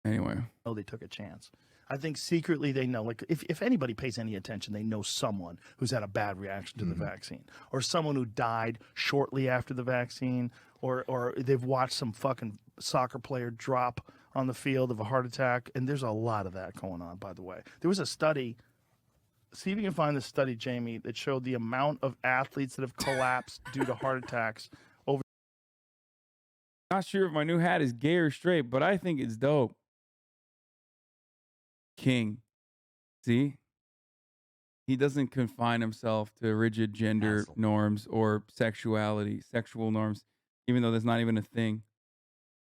Anyway. Oh, they took a chance. I think secretly they know, like if anybody pays any attention, they know someone who's had a bad reaction to the vaccine, or someone who died shortly after the vaccine, or they've watched some fucking soccer player drop on the field of a heart attack. And there's a lot of that going on, by the way. There was a study, see if you can find the study, Jamie, that showed the amount of athletes that have collapsed due to heart attacks over. Not sure if my new hat is gay or straight, but I think it's dope. King. See? He doesn't confine himself to rigid gender norms or sexual norms, even though that's not even a thing.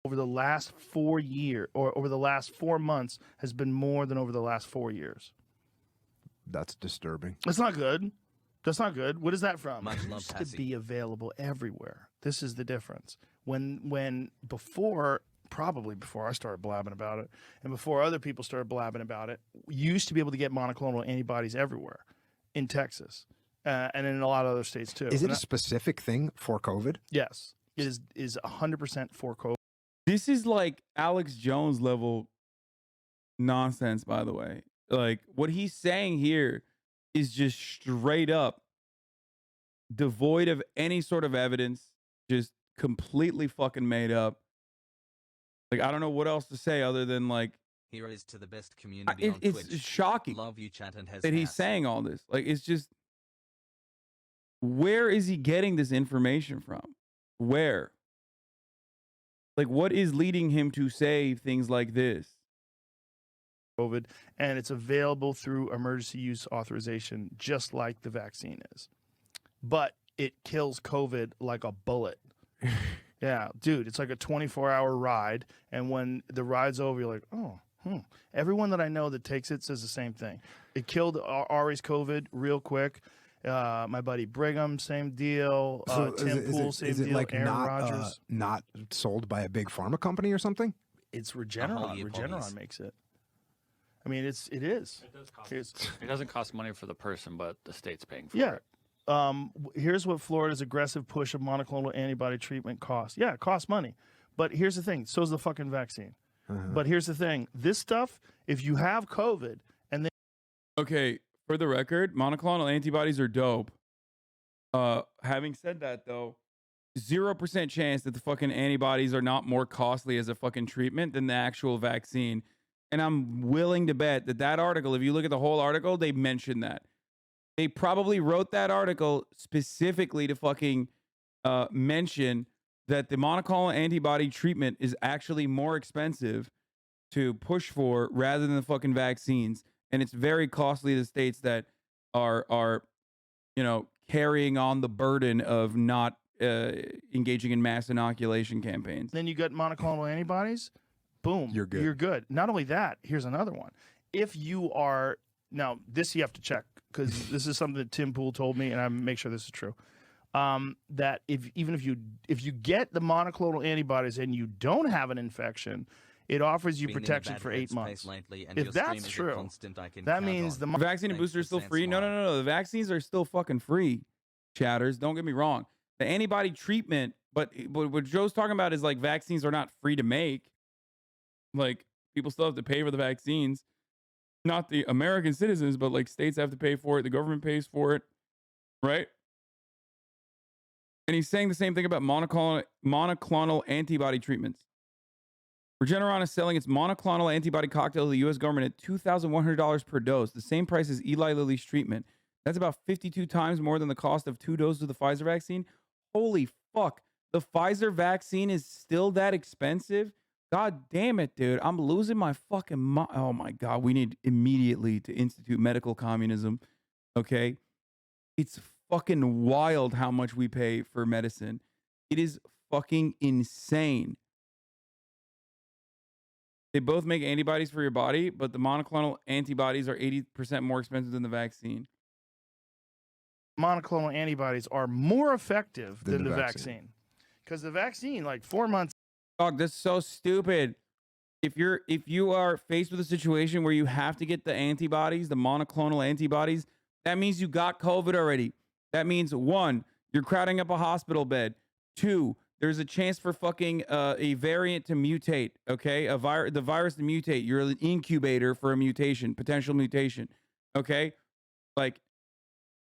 Over the last 4 years, or over the last 4 months, has been more than over the last 4 years. That's disturbing. That's not good. That's not good. What is that from? Much It love, used to Passy. be available everywhere. This is the difference. When before, probably before I started blabbing about it, and before other people started blabbing about it, you used to be able to get monoclonal antibodies everywhere in Texas and in a lot of other states too. Is it a specific thing for COVID? Yes. It is 100% for COVID. This is like Alex Jones level nonsense, by the way. Like, what he's saying here is just straight up devoid of any sort of evidence, just completely fucking made up. Like, I don't know what else to say other than, like, Heroes to the best community on Twitch. it's shocking Love you, chat, and has that he's ass. saying all this. Like, it's just, where is he getting this information from? Where? Like, what is leading him to say things like this? COVID, and it's available through emergency use authorization, just like the vaccine is. But it kills COVID like a bullet. Yeah, dude, it's like a 24-hour ride, and when the ride's over, you're like, oh, Everyone that I know that takes it says the same thing. It killed Ari's COVID real quick. My buddy Brigham, same deal. Tim Pool, same deal. Like Aaron Rodgers. not sold by a big pharma company or something? It's Regeneron. Regeneron makes it. I mean, it is. It does cost. It doesn't cost money for the person, but the state's paying for Yeah. it. Here's what Florida's aggressive push of monoclonal antibody treatment costs. Yeah, it costs money. But here's the thing. So's the fucking vaccine. But here's the thing. This stuff, if you have COVID and then... Okay, for the record, monoclonal antibodies are dope. Having said that, though, 0% chance that the fucking antibodies are not more costly as a fucking treatment than the actual vaccine. And I'm willing to bet that that article, if you look at the whole article, they mentioned that. They probably wrote that article specifically to fucking mention that the monoclonal antibody treatment is actually more expensive to push for rather than the fucking vaccines. And it's very costly to states that are carrying on the burden of not engaging in mass inoculation campaigns. Then you got monoclonal antibodies, boom, You're good. You're good. Not only that, here's another one. If you are, now this you have to check because this is something that Tim Pool told me, and I make sure this is true. That if you get the monoclonal antibodies and you don't have an infection, it offers you protection for 8 months. If that's true, that means the vaccine and booster is still free. No. The vaccines are still fucking free, chatters. Don't get me wrong. The antibody treatment, but what Joe's talking about is like vaccines are not free to make. Like people still have to pay for the vaccines. Not the American citizens, but like states have to pay for it. The government pays for it, right? And he's saying the same thing about monoclonal antibody treatments. Regeneron is selling its monoclonal antibody cocktail to the U.S. government at $2,100 per dose, the same price as Eli Lilly's treatment. That's about 52 times more than the cost of 2 doses of the Pfizer vaccine. Holy fuck. The Pfizer vaccine is still that expensive? God damn it, dude. I'm losing my fucking mind. Oh my God. We need immediately to institute medical communism. Okay? It's fucking wild how much we pay for medicine. It is fucking insane. They both make antibodies for your body, but the monoclonal antibodies are 80% more expensive than the vaccine. monoclonal antibodies are more effective than the vaccine. Because the vaccine, like 4 months. Dog, that's so stupid. If you are faced with a situation where you have to get the antibodies, the monoclonal antibodies, that means you got COVID already. That means 1, you're crowding up a hospital bed. 2, There's a chance for fucking a variant to mutate. Okay, the virus to mutate. You're an incubator for a mutation, potential mutation. Okay, like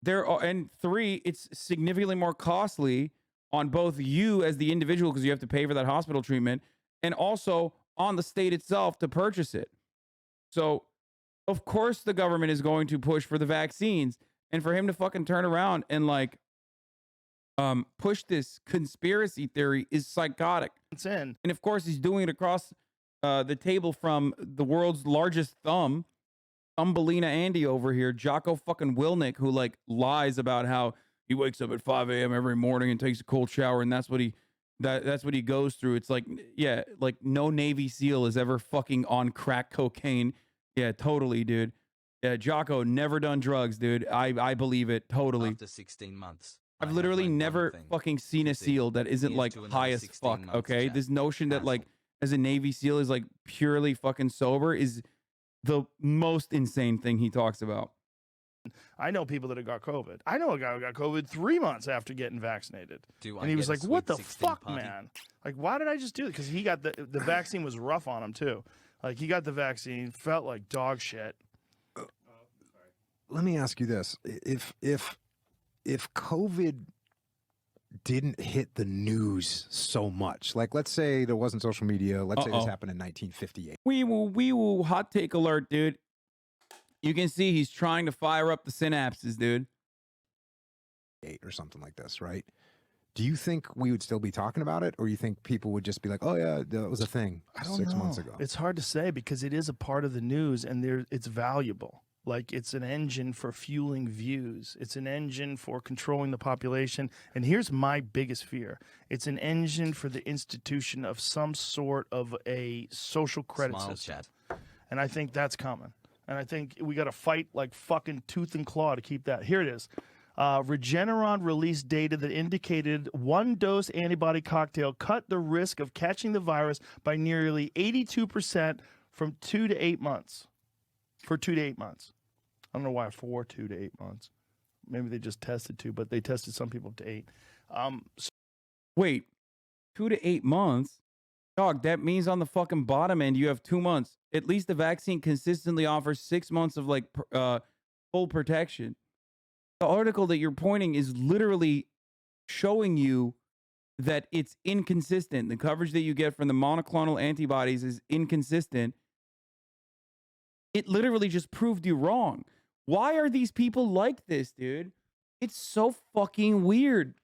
there are, and 3, it's significantly more costly on both you as the individual because you have to pay for that hospital treatment, and also on the state itself to purchase it. So, of course, the government is going to push for the vaccines, and for him to fucking turn around and like push this conspiracy theory is psychotic. It's in. And of course, he's doing it across the table from the world's largest Thumbelina Andy over here, Jocko fucking Willink, who like lies about how he wakes up at 5 a.m. every morning and takes a cold shower, and that's what he goes through. It's like, yeah, like no Navy SEAL is ever fucking on crack cocaine. Yeah, totally, dude. Yeah, Jocko never done drugs, dude. I believe it totally. After 16 months. I've literally never fucking seen a SEAL that isn't like high as fuck. Okay, this notion that like as a Navy SEAL is like purely fucking sober is the most insane thing he talks about. I know people that have got COVID. I know a guy who got COVID 3 months after getting vaccinated. And he was like, what the fuck, man? Like, why did I just do it? Because he got the vaccine was rough on him, too. Like, he got the vaccine, felt like dog shit. Let me ask you this. If COVID didn't hit the news so much, like let's say there wasn't social media, let's say this happened in 1958. We will hot take alert, dude. You can see he's trying to fire up the synapses, dude. Or something like this, right? Do you think we would still be talking about it, or you think people would just be like, oh yeah, that was a thing 6 months ago? It's hard to say because it is a part of the news and it's valuable. Like it's an engine for fueling views. It's an engine for controlling the population. And here's my biggest fear. It's an engine for the institution of some sort of a social credit system. And I think that's coming. And I think we got to fight like fucking tooth and claw to keep that. Here it is. Regeneron released data that indicated one-dose antibody cocktail cut the risk of catching the virus by nearly 82% from 2 to 8 months. For 2 to 8 months. I don't know why 2 to 8 months. Maybe they just tested 2, but they tested some people up to 8. Wait, 2 to 8 months? Dog, that means on the fucking bottom end, you have 2 months. At least the vaccine consistently offers 6 months of like full protection. The article that you're pointing is literally showing you that it's inconsistent. The coverage that you get from the monoclonal antibodies is inconsistent. It literally just proved you wrong. Why are these people like this, dude? It's so fucking weird.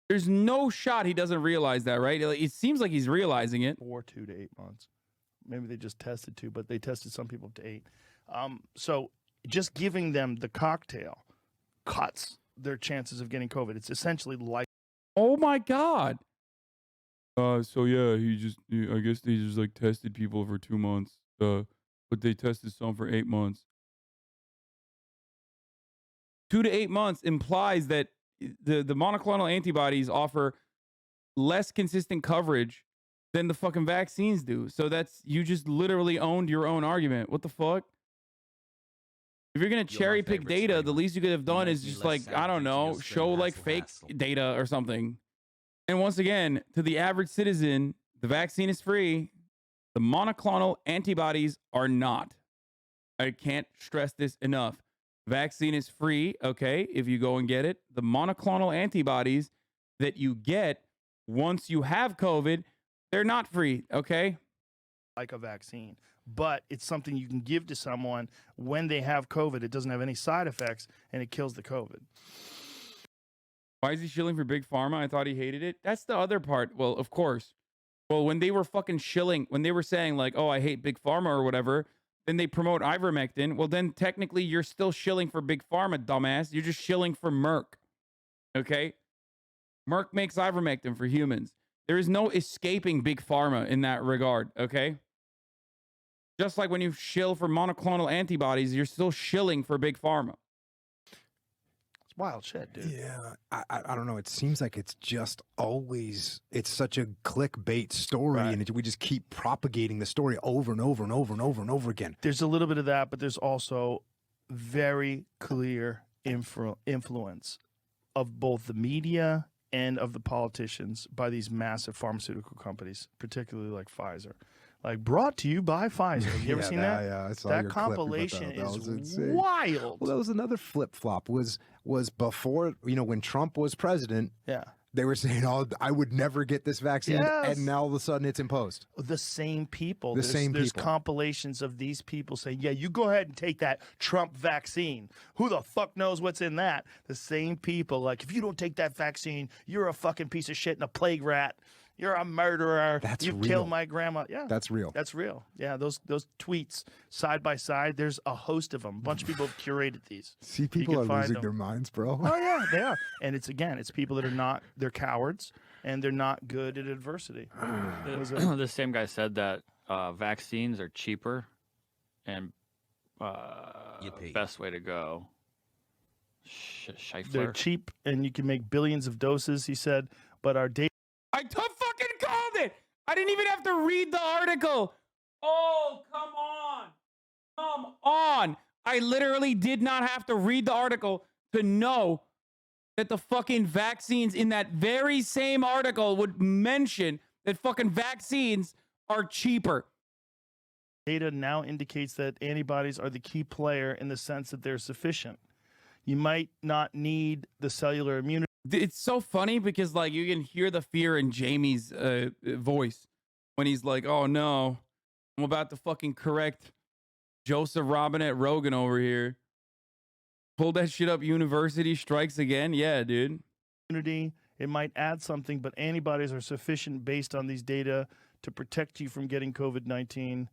There's no shot he doesn't realize that, right? It seems like he's realizing it. 2 to 8 months. Maybe they just tested 2, but they tested some people up to 8. So just giving them the cocktail cuts their chances of getting COVID. It's essentially like. Oh my God. So yeah, I guess they just like tested people for 2 months. But they tested some for 8 months. 2 to 8 months implies that the monoclonal antibodies offer less consistent coverage than the fucking vaccines do. So you just literally owned your own argument. What the fuck? If you're going to cherry pick data, the least you could have done is just like, I don't know, show like fake data or something. And once again, to the average citizen, the vaccine is free. The monoclonal antibodies are not. I can't stress this enough. Vaccine is free, okay, if you go and get it. The monoclonal antibodies that you get once you have COVID, they're not free, okay? Like a vaccine. But it's something you can give to someone when they have COVID. It doesn't have any side effects, and it kills the COVID. Why is he shilling for Big Pharma? I thought he hated it. That's the other part. Well, of course. Well, when they were fucking shilling, when they were saying like, oh, I hate Big Pharma or whatever, then they promote ivermectin. Well, then technically you're still shilling for Big Pharma, dumbass. You're just shilling for Merck. Okay? Merck makes ivermectin for humans. There is no escaping Big Pharma in that regard, okay? Just like when you shill for monoclonal antibodies, you're still shilling for Big Pharma. It's wild shit, dude. Yeah, I don't know. It seems like it's just always, it's such a clickbait story, right? And we just keep propagating the story over and over and over and over and over again. There's a little bit of that, but there's also very clear influence of both the media and of the politicians by these massive pharmaceutical companies, particularly like Pfizer. Like, brought to you by Pfizer. Have you ever seen that? Yeah, I saw that your compilation clip about that. That was is insane. wild. Well, that was another flip flop. Was before, when Trump was president. Yeah. They were saying, "Oh, I would never get this vaccine," Yes. and now all of a sudden it's imposed. The same people. There's There's compilations of these people saying, yeah, you go ahead and take that Trump vaccine. Who the fuck knows what's in that? The same people, like, if you don't take that vaccine, you're a fucking piece of shit and a plague rat. You're a murderer. You killed my grandma. Yeah. That's real. That's real. Yeah, those tweets side by side, there's a host of them. A bunch of people have curated these. See, people are losing their minds, bro. Oh, yeah, they are. And it's people that are not, they're cowards, and they're not good at adversity. The same guy said that vaccines are cheaper and best way to go. They're cheap, and you can make billions of doses, he said, but our data... I fucking called it. I didn't even have to read the article. Oh, come on. Come on. I literally did not have to read the article to know that the fucking vaccines in that very same article would mention that fucking vaccines are cheaper. Data now indicates that antibodies are the key player in the sense that they're sufficient. You might not need the cellular immunity. It's so funny because, like, you can hear the fear in Jamie's voice when he's like, oh, no, I'm about to fucking correct Joseph Robinette Rogan over here. Pull that shit up, university strikes again? Yeah, dude. It might add something, but antibodies are sufficient based on these data to protect you from getting COVID-19.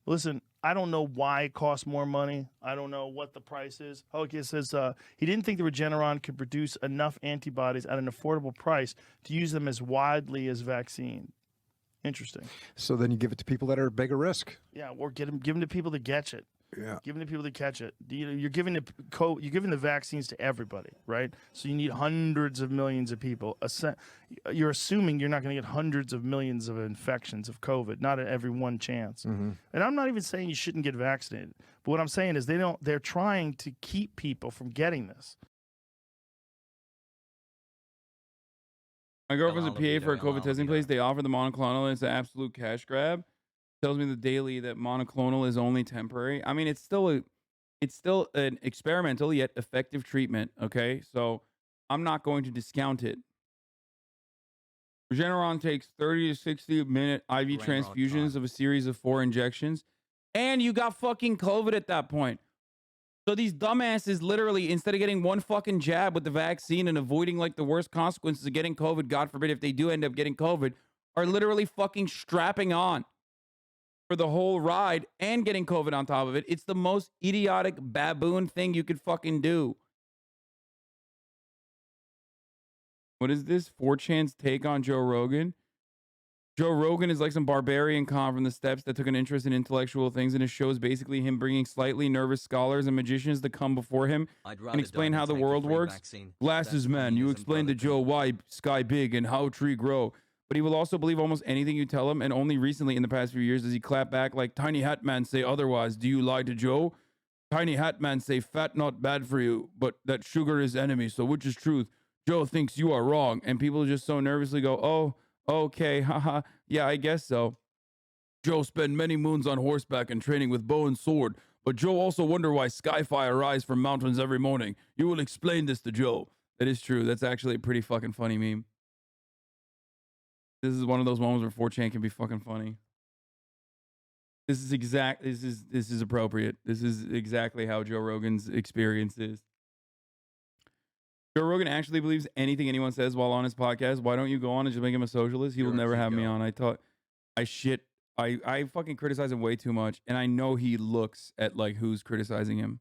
Listen, I don't know why it costs more money. I don't know what the price is. Okay, it says he didn't think the Regeneron could produce enough antibodies at an affordable price to use them as widely as vaccine. Interesting. So then you give it to people that are a bigger risk. Yeah, or give them to people that catch it. Yeah, giving to people to catch it. You're giving the vaccines to everybody, right? So you need hundreds of millions of people. You're assuming you're not going to get hundreds of millions of infections of COVID, not at every one chance. Mm-hmm. And I'm not even saying you shouldn't get vaccinated, but what I'm saying is they're trying to keep people from getting this. My girlfriend's a PA for a COVID testing place. They offer the monoclonal, and it's an absolute cash grab. Tells me the daily that monoclonal is only temporary. I mean, it's still an experimental yet effective treatment. Okay, so I'm not going to discount it. Regeneron takes 30 to 60-minute IV transfusions of a series of 4 injections, and you got fucking COVID at that point. So these dumbasses literally, instead of getting one fucking jab with the vaccine and avoiding like the worst consequences of getting COVID, God forbid if they do end up getting COVID, are literally fucking strapping on for the whole ride and getting COVID on top of it. It's the most idiotic baboon thing you could fucking do. What is this? 4chan's take on Joe Rogan? Joe Rogan is like some barbarian con from the steppes that took an interest in intellectual things, and his show is basically him bringing slightly nervous scholars and magicians to come before him and explain how the world works. Glasses man, you explain to Joe why sky big and how tree grow. But he will also believe almost anything you tell him, and only recently in the past few years does he clap back like Tiny Hat Man say otherwise. Do you lie to Joe? Tiny Hat Man say fat not bad for you, but that sugar is enemy, so which is truth? Joe thinks you are wrong, and people just so nervously go, oh, okay, haha, yeah, I guess so. Joe spent many moons on horseback and training with bow and sword, but Joe also wonder why skyfire rise from mountains every morning. You will explain this to Joe. That is true. That's actually a pretty fucking funny meme. This is one of those moments where 4chan can be fucking funny. This is appropriate. This is exactly how Joe Rogan's experience is. Joe Rogan actually believes anything anyone says while on his podcast. Why don't you go on and just make him a socialist? He will never have me on. I fucking criticize him way too much, and I know he looks at like who's criticizing him.